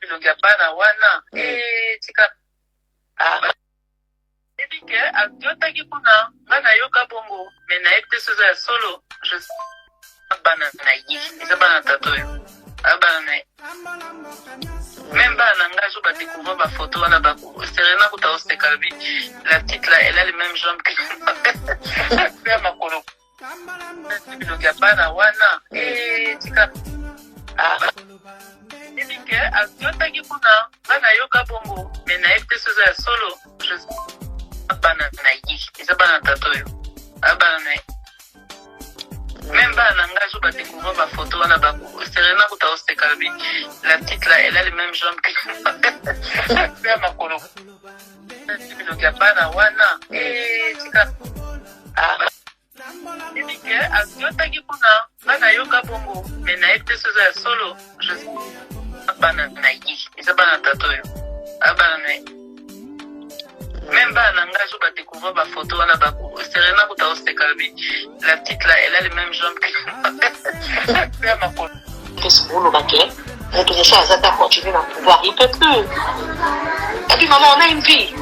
bilonga bana wana tika ebike akiotaki kuna ngana yoka bongo me nayebi te soza ya solo bana na ye eza bana tatoyo abana na ye même bana nga jo badécouvrir bafoto wana Serena kuta ostekalabi la petite là elle a les mêmes jambes que ya makolo bilonga bana wana tika ebike akiotaki kuna ngana yoka bongo me nayebi te soza ya solo bana na ye eza bana tatoyo abana na ye même bana nga jo badécouvrir bafoto wana Serena kuta ostekalabi la petite là elle a les mêmes jambes que ya makolo bilonga bana wana tika ebike akiotaki kuna ngana yoka bongo me nayebi te soza ya solo bana na ye eza bana tatoyo abana na ye même bana nga jo badécouvrir bafoto wana Serena kuta ostekalabi la petite là elle a les mêmes jambes que ya makolo qu'est-ce que vous l'avez retourner ça à continuer dans le pouvoir il peut plus et puis maman on a une vie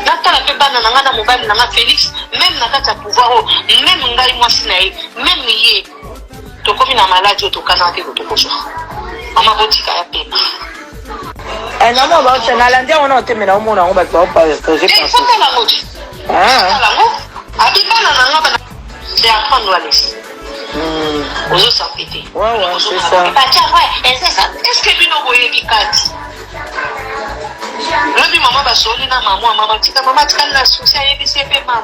Nata la pe bana nanga mobile nanga Félix même na kata pouvoir même ngai moi sinae même yé to komi na maladie to kana te to koso mama botika ya pe na mo ba tena la ndia ona otemela omona ngo ba kwa pa projet pas faut la mode la ngo abi bana nanga bana c'est à prendre la liste ozo sapete ouais c'est ça est-ce que bino boye bikati lobi mama basoli na mama tika na susi ayebisi pe mama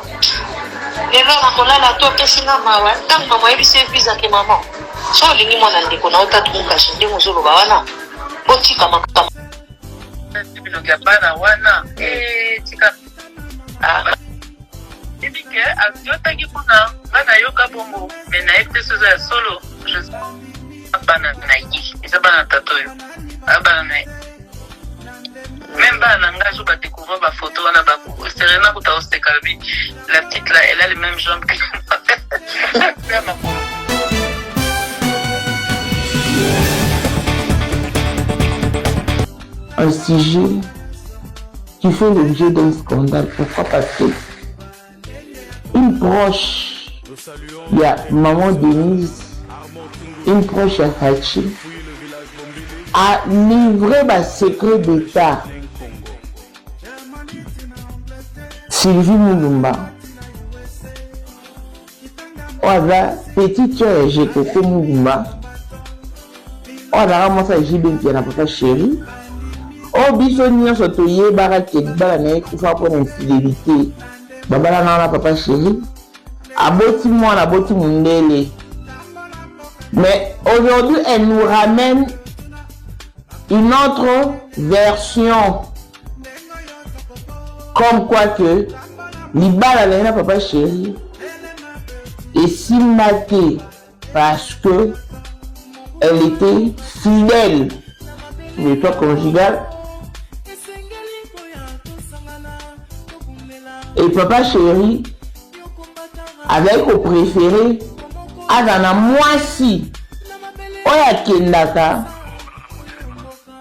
lelo na kolala to pesi na mawa ntango mama ayebisi visa ke mama so olingi mwana ndeko na otatu mukashi nde mozoloba wana botika makama bilonga bana wana tika ebike akiotaki kuna ngana yoka bongo me nayebi te soza ya solo bana na ye eza bana tatoyo abana na ye même bana nga jo badécouvrir bafoto wana Serena kuta ostekalabi la petite là elle a les mêmes jambes que ya makolo un sujet qui fait l'objet d'un scandale. Pourquoi? Parce que une proche, il y a maman Denise, une proche à Fachi, a livré ma secret d'État. Sylvie Moulumba. Oza, petite soeur, j'ai Coco Moulumba. Oza, moi ça, j'ai bien qui a papa chéri. Oh, biso nyonso toyebaka ke libala na ye kufa mpona infidélité babala na papa chéri aboti mwana aboti mundele. Mais aujourd'hui elle nous ramène une autre version comme quoi que libala na ye na papa chéri esimate parce que elle était fidèle le toit conjugal. Et papa chéri avec au préféré azana mwasi oya kendaka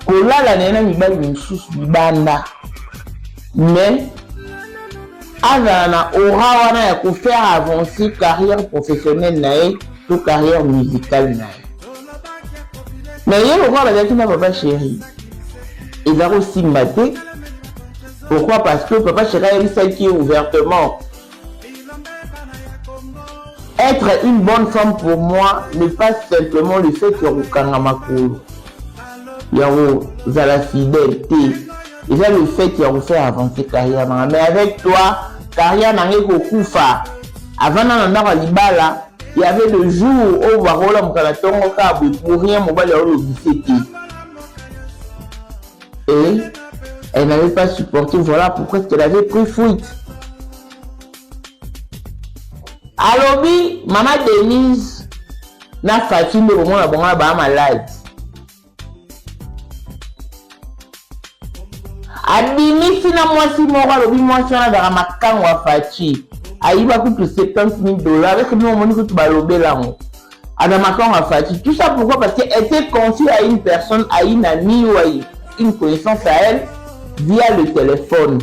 kolala nena mibali misusu libanda mais azana aura wana ya faire avancer carrière professionnelle nae ou carrière musicale nae. Mais il y a encore la na papa chéri il a aussi maté. Pourquoi? Parce que papa chéri est celle qui est ouvertement. Être une bonne femme pour moi n'est pas simplement le fait que Rukangamakuru. Il y a la fidélité. Il y a le fait qu'il y a fait avancer carrière. Mais avec toi, carrière n'a rien qu'au koufa. Avant d'en libala, il y avait le jour où Warola Mukalatongo Kabou pour rien mobile au 17. Et elle n'avait pas supporté, voilà pourquoi elle avait pris fuite. Alors oui, maman Denise n'a pas fini au moment où elle a malade. Abimisi na mwasi moko alobi mwasi wana azalaka makango ya faci ayiba kutu $70,000 avec bino omoni kutu balobela ngo Adamakon a Fati. Tout ça pourquoi? Parce qu'elle était confiée à une personne, à une amie ou à une connaissance à elle via le téléphone.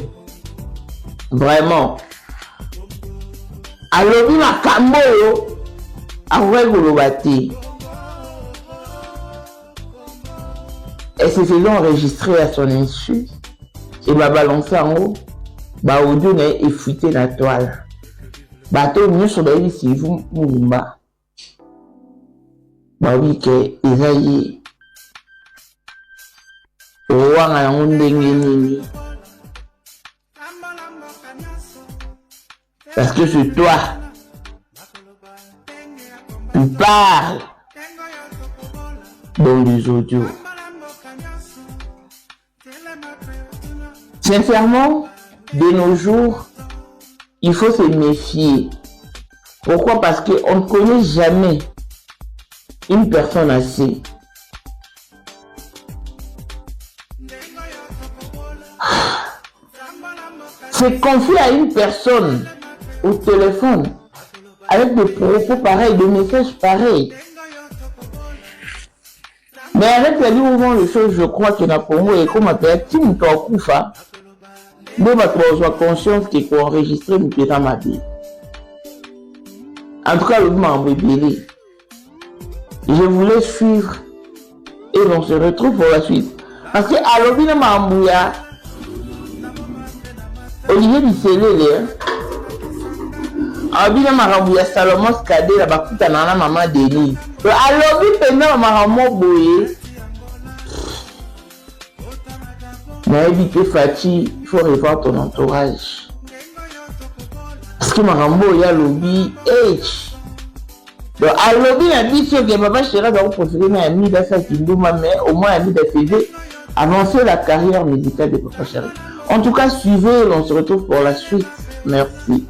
Vraiment. Alors, il a Kambo, à Golobati. Elle se faisait enregistrer à son insu et va balancer en haut. Bah, audio n'est effrité la toile. Bateau mieux sur la liste, si vous m'ouvrez. Bah oui, que Isaïe. Ouang a un dengue. Parce que c'est toi. Tu parles dans les audios. Sincèrement, de nos jours, il faut se méfier. Pourquoi? Parce qu'on ne connaît jamais une personne assez. Se confier à une personne au téléphone avec des propos pareils, des messages pareils. Mais avec la vie où vont les choses, je crois que pour moi, et comme appelle, si nous t'en coufa, nous avons conscience qu'il faut enregistrer nous dans ma vie. En tout cas, le m'a embêté. Je voulais suivre et on se retrouve pour la suite. Parce que à l'objet m'a embrouillé. Olivier Bissélé, Abina Marabouya Salomon Skadé, la bakuta nana maman Denis. Alors, oui, pendant Maramo Boye, mais éviter Fati, il faut revoir ton entourage. Parce que Marambo, il y a lobby H. Donc, à lobby, la vie, c'est que papa Chéra va vous préférer un ami d'Assa Kindouma, mais au moins un ami d'FV, avancer la carrière musicale de papa Chéra. En tout cas, suivez, on se retrouve pour la suite. Merci.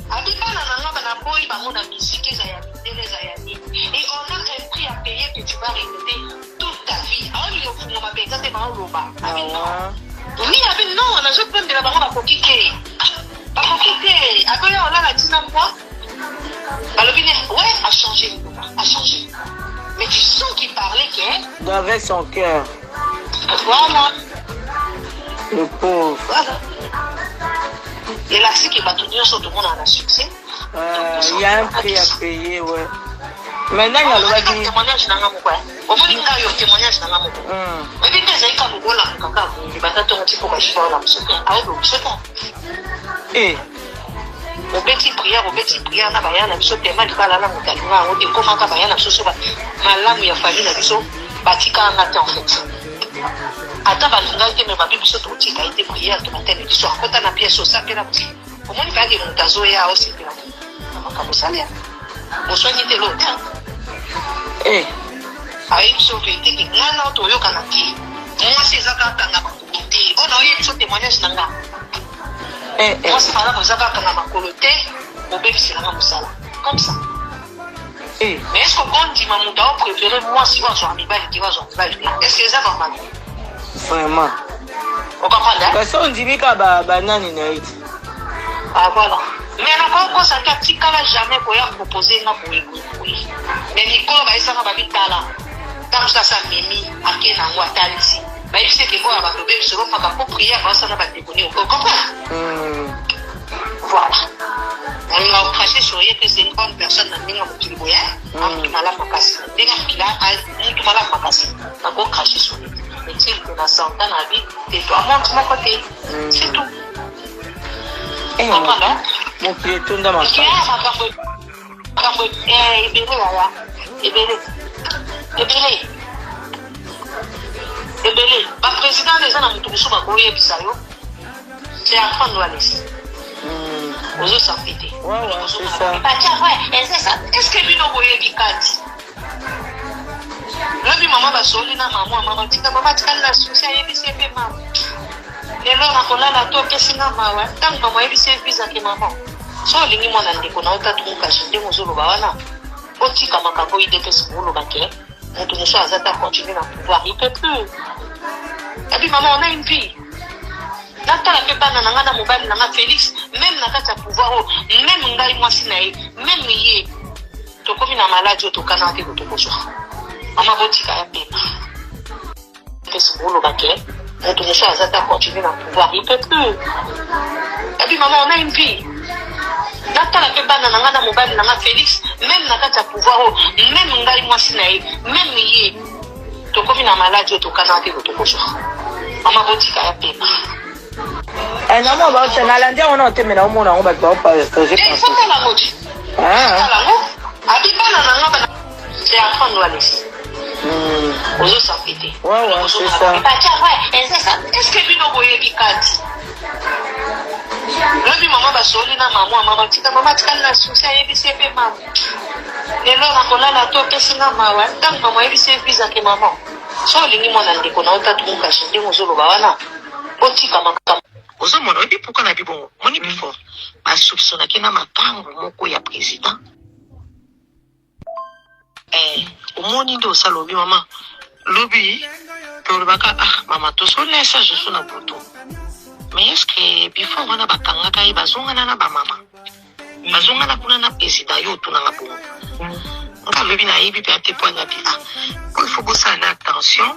Abibana nanga bana boy bango na musique za ya midele za ya nini. Et on a un prix à payer que tu vas répéter toute ta vie. Alors il faut mo mabenga te ba loba. Abi non. Oui, abi non, on a juste prendre la bango ba kokike. Ba kokike. Akoya on a la tina moi. Balobine, ouais, a changé, a changé. Mais tu sens qu'il parlait que d'avec son cœur. Voilà. Le pauvre. Voilà. Et là, c'est que tout le monde a un succès. Il y a un prix à payer, ouais. Maintenant, il y a le témoignage. Au moins, il y a un témoignage. Mais bien, c'est quand vous voulez, quand vous avez un petit peu de choix, là, c'est ça. Et au petit prière, na bayana biso tema likala na mutalima o de comment ka bayana biso ba malamu ya famille na biso batika na te en fait. Ata balinga te me babi biso to tika ite prière to matene biso akota na pièce ça pela petit. Au moins il va que mutazo ya aussi pela. Makambo salia. Boswani te lota. Ayi biso vete ki ngana to yoka na ki. Moi c'est ça ka tanga bakoti. On a eu biso témoignage nanga. Moi, c'est pas là que vous avez un coloté, au bébé, c'est la moussala. Comme ça. Mais est-ce qu'on dit, maman, t'as préféré moi si vous avez un qui va jouer est-ce que ça va mal? Vraiment. On comprend là? Parce qu'on dit que banane est. Ah, voilà. Mais on va ça qu'à petit cas jamais pour proposer un pour oui. Mais Nicolas, ça va vite là. Comme ça, ça mimi, à quel endroit t'as ici? Mais il sait que moi, ma bébé, je ne vais pas prière, ça n'a pas déconné. Vous comprenez? Voilà. On a craché sur elle que c'est une bonne personne dans le monde qui est on a malade ma casse. Dès qu'il a malade ma casse. On a craché sur elle. Mais tu sais que la santé dans la vie, tu dois montrer mon côté. C'est tout. Vous comprenez? Mon pied tourne dans ma casse. Ebele, ba président des gens na mutukusu ba boye bisayo. C'est à prendre à laisser. Aux autres s'appliquer. Ouais, c'est ça. Est-ce que bino boye bikati? Lobi maman ba soli na maman tika na succès yebisi pe maman. Lelo na kolala to kesinga mawa. Tant maman yebisi visa ke maman. So lingi mwana ndeko na utatu mukashinde muzulu ba wana. Otika makambo ideke sibulu bake. On ne peut pas continuer à pouvoir, il peut plus. Et puis maman, on a une vie. natala mpe bana na nga na mobali na nga Félix même na kati ya pouvoir même ngai mwasi na ye même ye tokomi na maladi oyo tokana te kotokozwa mama botika ya pema mpesi boloba ke moto mosu aza ta continue na pouvoir il peut plus et puis maman on a une vie natala mpe bana na nga na mobali na nga Félix même na kati ya pouvoir même ngai mwasi na ye même ye tokomi na maladi oyo tokana te kotokozwa mama botika ya pema namo baocha nalandi yango na otemela omona yango bato baopaefomola moti abibana na nga bana c'est à prendre la liste ozo sapete est-ce que bino boyebi kati lobi mama basoli na mama tika mama tikali na susi ayebisi mpe mama lelo nakolala to opesinga mawa ntango mama oyebisi evizake mama so olingi mwana ndeko na otatumukashi ndenge ozoloba wana otika makambo ozomona oyebi pourkui na bibongo moni before basoupçonnaki na makango moko ya président omoni nde osala obi mama lobi mpe olobaka mama tosolesa joso na butu mais est ce que before wana bakangaka ye bazongana na bamama bazongana kuna na président yo otunanga bongo nga lobi nayebi mpe ate po anyabi po il faut bosala na attention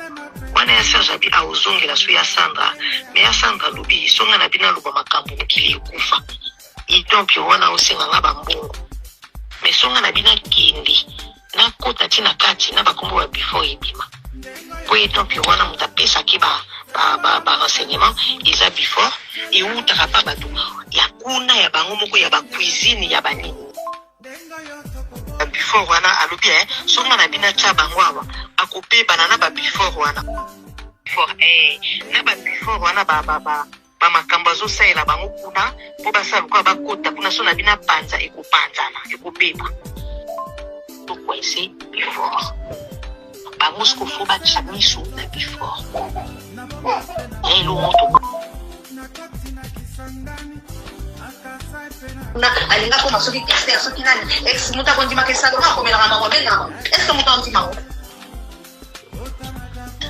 wana ya serge abi aozongela so ya sandra mais ya sandra lobi songa na bino aloba makambo mokili ekufa idompi wana osenganga bambongo mais songa na bino akende nakota ntina kati na bakombo ba before ebima po idompi wana moto apesaki renseignement eza before eutaka pa bato ya kuna ya bango moko ya bacuisine ya banini before wana alobi songa na bino atya bango awa akopebana na babefore wana na babefore wana bamakambo azosalela bango kuna mpo basala lokola bakota kuna so na bino panza ekopanzana ekopeba tokwese before bango siko fo batya miso na before elo moto alinga koma soki kester soki nani ex muta kondimaka esaloma akomelaka mango abengama est ce que muta ondimako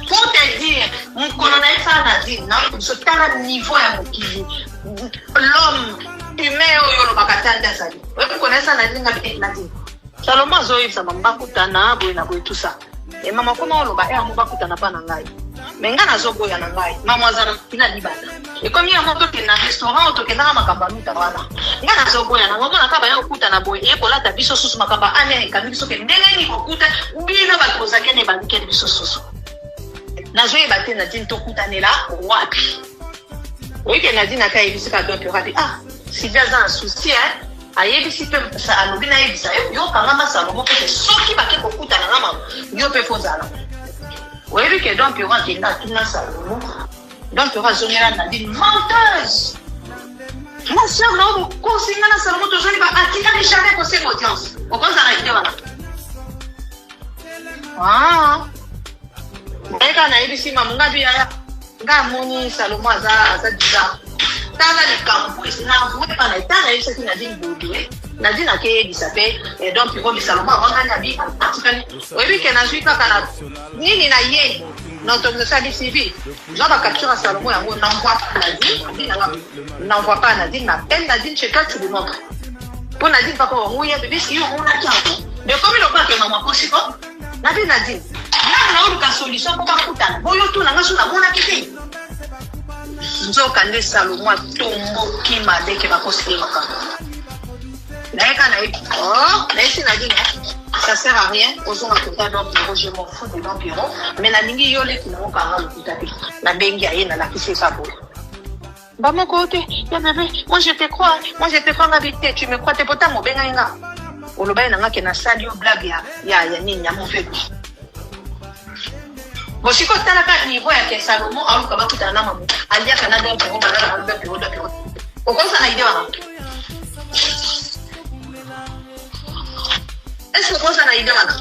pour te dire mokolo na esala na dine na sotala niveau ya mokili l'homme humain oyo olobaka ta nde azali oyokona esala na dine nga bi na dine salomo azoyebisa mama bakutana boye na boye tusa mama koma oloba amo bakutana mpa na ngai me nga nazoboya na ngai mama azala tina libanda ekomi yango tokende na restaurant tokendaka makambo ya mita wana nga nazoboya nango mona kaba ya kokutana boye ekolata biso susu makambo ane ekangi biso ke ndenge nini kokuta bino bato bozakene ebandikeli biso susu nazoyeba te na dine tokutanela wapi oyike na dine aka ayebisika dompera te sida aza na susi ayebisi mpe alobi nayebisa yokanga masalomo mpe soki bake kokutana na mama yo mpe fozala oyebi ke dompera akenda atuna salomo dompera azongela na dine menteuse masiago na oyo kosinga na salomo tozoli atikali jamais kosenga audience okozala ide wana eka nayebisi mamunga biya nga amoni salomo aza bizarre tala likambo navue pana etana yebisaki nadine bodwe nadine akeyebisa mpe donc ikomi salomo awangani abi atikali oyebi ke nazwi kaka na nini na ye na autorisation de civil zwa bacapture ya salomo yango n'envoie pas nadine napelle nadine chez toi tu le montres mpo nadine papa wango ye bebisi yo omonaki yango de komi lokake mama kosiko nabi nadine na oluka solution mpo bakutana boyo tunanga so namonaki te nzoka nde salomo atomboki madeke bakosile makambo nayeka nayebi nayesi nadine ça sert à rien ozonga kota dompiro je m'en fous de dompiro mais nalingi yo leki nango kanga lokuta te nabengi aye nalakisi eka boye bamoko te ya bebe moi je te crois ngabi te tu me crois te pota mobengai nga oloba ye nanga ke nasali yo blague ya nini ya mofeko bosiko talaka niveau ya ke salomo aluka bakutana na mamu aliaka na dompiro banana na dompiro okosa na ide wana est-ce que okosa na ide wana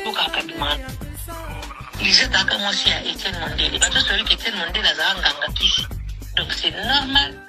okaka bimana lizetaka mwasi ya Etienne Mondele bato soki Etienne Mondele azala nganga kisi donc c'est normal